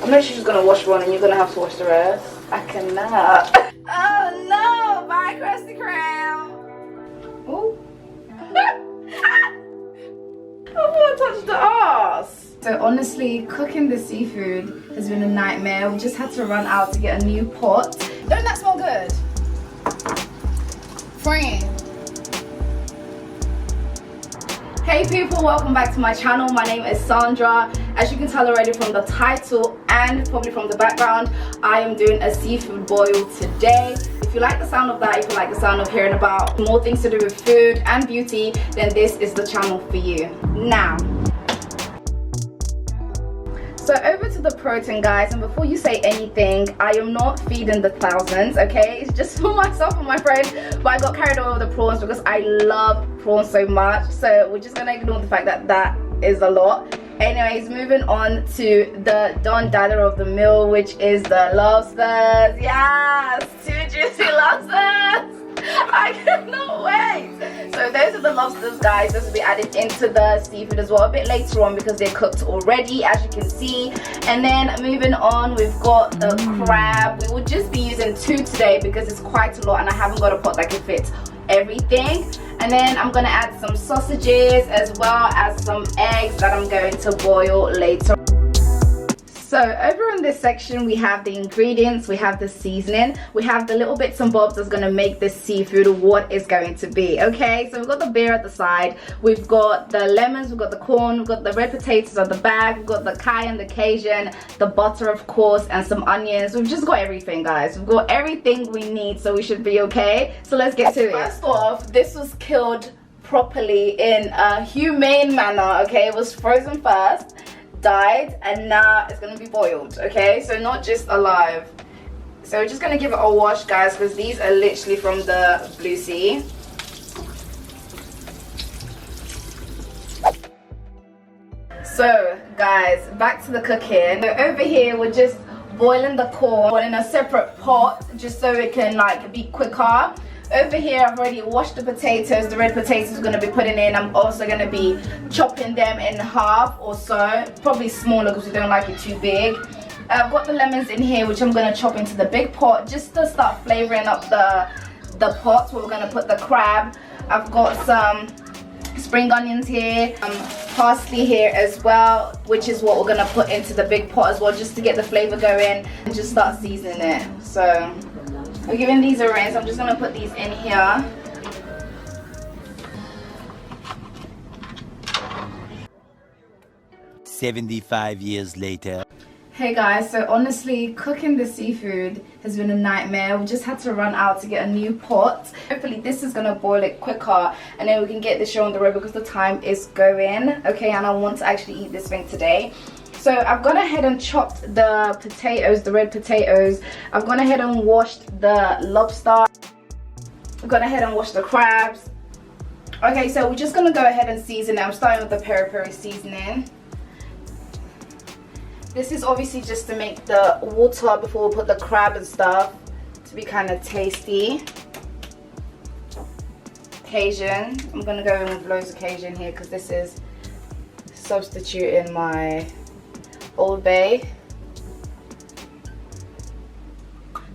I'm literally just gonna wash one and you're gonna have to wash the rest. I cannot. Oh no, bye Krusty Krab. Ooh. I want to touch the ass. So honestly, cooking the seafood has been a nightmare. We just had to run out to get a new pot. Don't that smell good? Friend. Hey people, welcome back to my channel. My name is Sandra. As you can tell already from the title and probably from the background, I am doing a seafood boil today. If you like the sound of that, if you like the sound of hearing about more things to do with food and beauty, then this is the channel for you. Now, so over to the protein, guys, and before you say anything, I am not feeding the thousands, okay? It's just for myself and my friend, but I got carried away with the prawns because I love prawns so much, so we're just gonna ignore the fact that that is a lot. Anyways, moving on to the Don Dada of the meal, which is the lobsters. Yes, 2 juicy lobsters. I cannot wait. So those are the lobsters, guys. This will be added into the seafood as well a bit later on because they're cooked already, as you can see. And then moving on, we've got the crab. We will just be using 2 today because it's quite a lot and I haven't got a pot that can fit everything. And then I'm gonna add some sausages as well as some eggs that I'm going to boil later. So over in this section we have the ingredients, we have the seasoning, we have the little bits and bobs that's going to make this seafood what it's going to be. Okay, so we've got the beer at the side, we've got the lemons, we've got the corn, we've got the red potatoes at the back, we've got the cayenne, the Cajun, the butter of course, and some onions. We've just got everything, guys. We've got everything we need, so we should be okay. So let's get to it. First off, this was killed properly in a humane manner, okay? It was frozen first, died, and now it's gonna be boiled, okay? So not just alive. So we're just gonna give it a wash, guys, because these are literally from the Blue Sea. So guys, back to the cooking. So over here we're just boiling the corn in a separate pot just so it can like be quicker. Over here I've already washed the potatoes, the red potatoes I'm going to be putting in. I'm also going to be chopping them in half or so, probably smaller because we don't like it too big. I've got the lemons in here which I'm going to chop into the big pot just to start flavoring up the pot where we're going to put the crab. I've got some spring onions here, parsley here as well, which is what we're going to put into the big pot as well just to get the flavor going and just start seasoning it. So we're giving these a rinse. I'm just going to put these in here. "75 years later." Hey guys, so honestly, cooking the seafood has been a nightmare. We just had to run out to get a new pot. Hopefully this is going to boil it quicker and then we can get this show on the road because the time is going. Okay, and I want to actually eat this thing today. So I've gone ahead and chopped the potatoes, the red potatoes. I've gone ahead and washed the lobster. I've gone ahead and washed the crabs. Okay, so we're just gonna go ahead and season it. I'm starting with the peri-peri seasoning. This is obviously just to make the water before we put the crab and stuff to be kind of tasty. Cajun. I'm gonna go in with loads of Cajun here because this is substituting my Old Bay.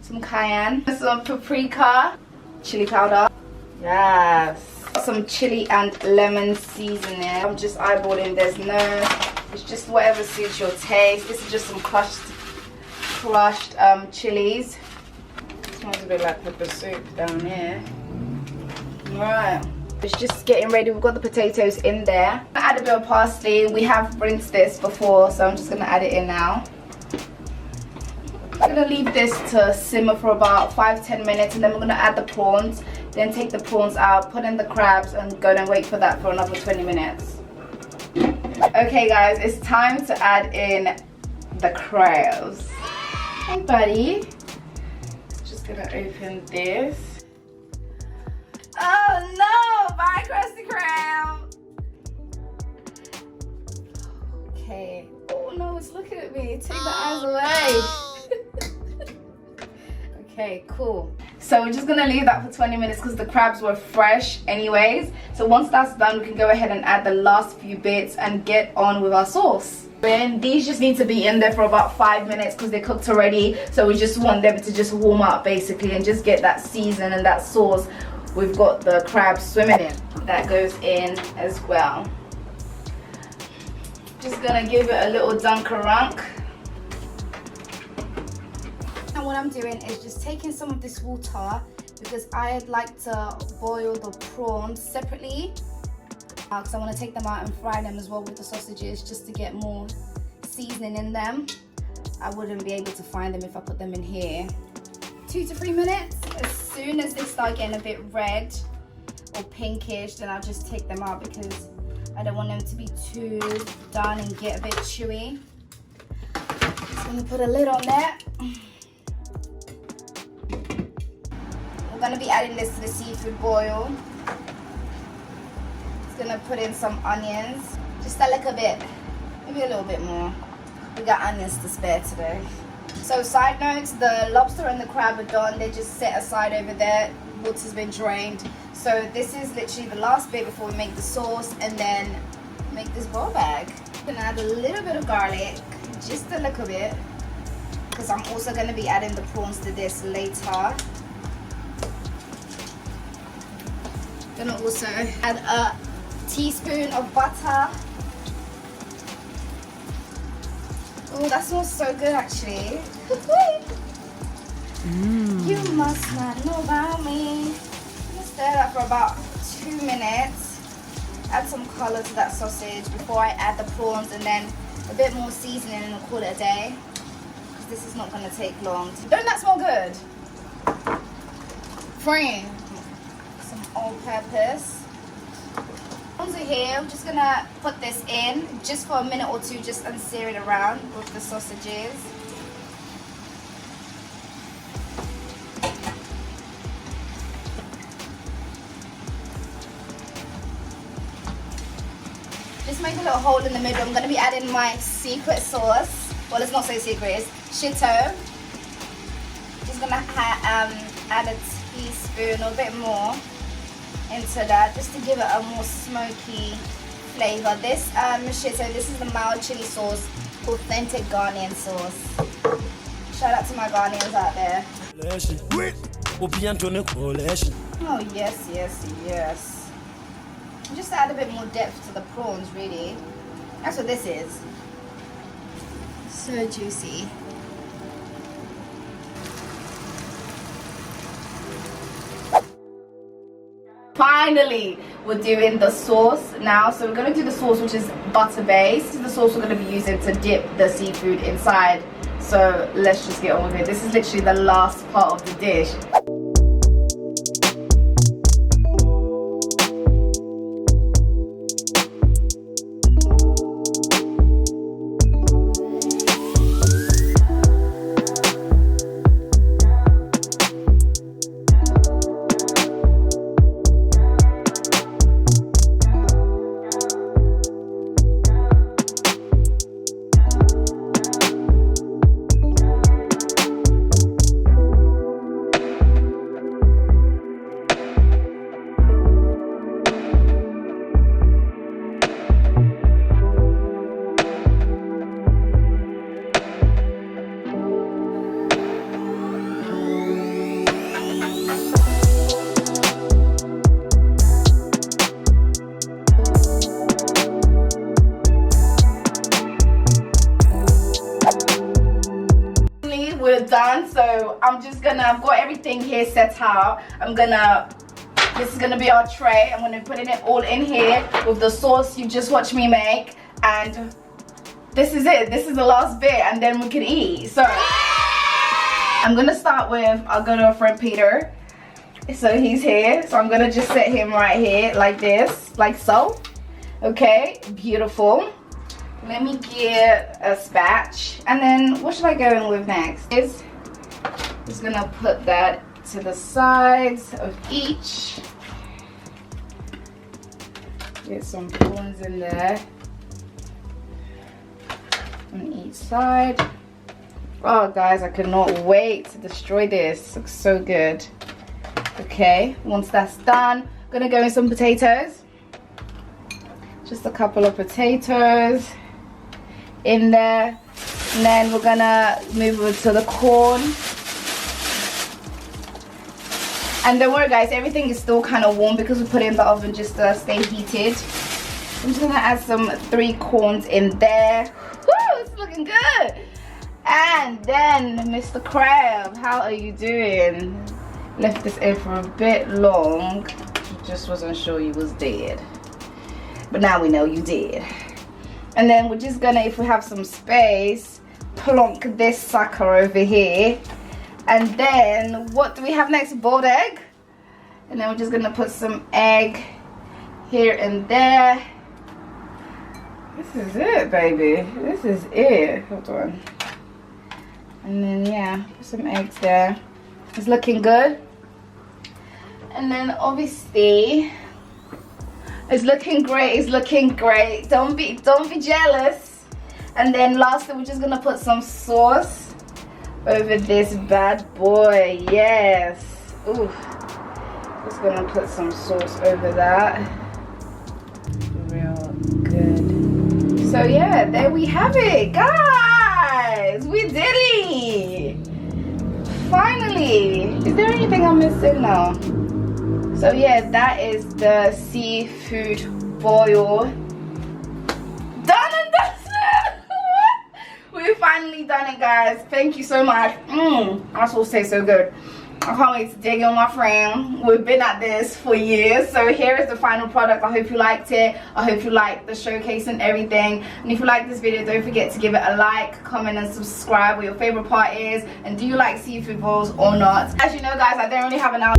Some cayenne, some paprika, chili powder. Yes. Some chili and lemon seasoning. I'm just eyeballing. There's no, it's just whatever suits your taste. This is just some crushed chilies. Smells a bit like pepper soup down here. Alright. It's just getting ready. We've got the potatoes in there. I add a bit of parsley. We have rinsed this before, so I'm just going to add it in now. I'm going to leave this to simmer for about 5-10 minutes and then we're going to add the prawns. Then take the prawns out, put in the crabs and go and wait for that for another 20 minutes. Okay guys, it's time to add in the crabs. Hey buddy. Just going to open this. Oh no! Bye, Krusty Krab! Okay. Oh no, it's looking at me. Take the eyes away. Okay, cool. So we're just gonna leave that for 20 minutes because the crabs were fresh anyways. So once that's done, we can go ahead and add the last few bits and get on with our sauce. And these just need to be in there for about 5 minutes because they're cooked already. So we just want them to just warm up basically and just get that season and that sauce. We've got the crabs swimming in. That goes in as well. Just gonna give it a little dunkarunk. And what I'm doing is just taking some of this water because I'd like to boil the prawns separately. Because I want to take them out and fry them as well with the sausages just to get more seasoning in them. I wouldn't be able to find them if I put them in here. 2 to 3 minutes. As soon as they start getting a bit red or pinkish, then I'll just take them out because I don't want them to be too done and get a bit chewy. Just gonna put a lid on there. We're gonna be adding this to the seafood boil. Just gonna put in some onions, just a little bit, maybe a little bit more. We got onions to spare today. So side notes, the lobster and the crab are done. They're just set aside over there. Water's been drained. So this is literally the last bit before we make the sauce and then make this bowl bag. I'm gonna add a little bit of garlic, just a little bit, because I'm also gonna be adding the prawns to this later. Gonna also add a teaspoon of butter. Oh, that smells so good actually. You must not know about me. Stir that for about 2 minutes. Add some color to that sausage before I add the prawns, and then a bit more seasoning and call it a day. Because this is not going to take long. Don't that smell good? Friend. Some all-purpose. Prawns are here. I'm just going to put this in just for a minute or two, just and sear it around with the sausages. Just make a little hole in the middle. I'm going to be adding my secret sauce. Well, it's not so secret, it's Shito. Just going to add a teaspoon or a bit more into that, just to give it a more smoky flavor. This Shito, this is the mild chili sauce, authentic Ghanaian sauce. Shout out to my Ghanaians out there. Oh yes, yes, yes. Just add a bit more depth to the prawns, really. That's what this is. So juicy. Finally, we're doing the sauce now. So we're going to do the sauce, which is butter based. This is the sauce we're going to be using to dip the seafood inside. So let's just get on with it. This is literally the last part of the dish. We're done, so I've got everything here set out. This is gonna be our tray. I'm gonna put it all in here with the sauce you just watched me make, and this is it. This is the last bit, and then we can eat. So I'm gonna start with, I'll go to our friend Peter. So he's here, so I'm gonna just set him right here like this, like so. Okay, beautiful. Let me get a spatch, and then what should I go in with next? Just gonna put that to the sides of each. Get some prawns in there on each side. Oh guys, I cannot wait to destroy this. Looks so good. Okay, once that's done, I'm gonna go in some potatoes. Just a couple of potatoes. in there. And then we're gonna move over to the corn. And don't worry guys, everything is still kind of warm because we put it in the oven just to stay heated. I'm just gonna add some 3 corns in there. Woo, it's looking good. And then Mr. Crab, how are you doing? Left this in for a bit long. Just wasn't sure you was dead. But now we know you did. And then we're just gonna, if we have some space, plonk this sucker over here. And then what do we have next? Boiled egg. And then we're just gonna put some egg here and there. This is it, baby. This is it. Hold on. And then yeah, put some eggs there. It's looking good. And then obviously it's looking great. It's looking great. Don't be jealous. And then lastly, we're just gonna put some sauce over this bad boy. Yes. Ooh. Just gonna put some sauce over that. Real good. So yeah, there we have it, guys. We did it. Finally. Is there anything I'm missing now? So yeah, that is the seafood boil. Done and dusted. We've finally done it, guys. Thank you so much. Our sauce tastes so good. I can't wait to dig in, my friend. We've been at this for years. So here is the final product. I hope you liked it. I hope you liked the showcase and everything. And if you like this video, don't forget to give it a like, comment and subscribe what your favorite part is. And do you like seafood boils or not? As you know guys, I don't really have an hour.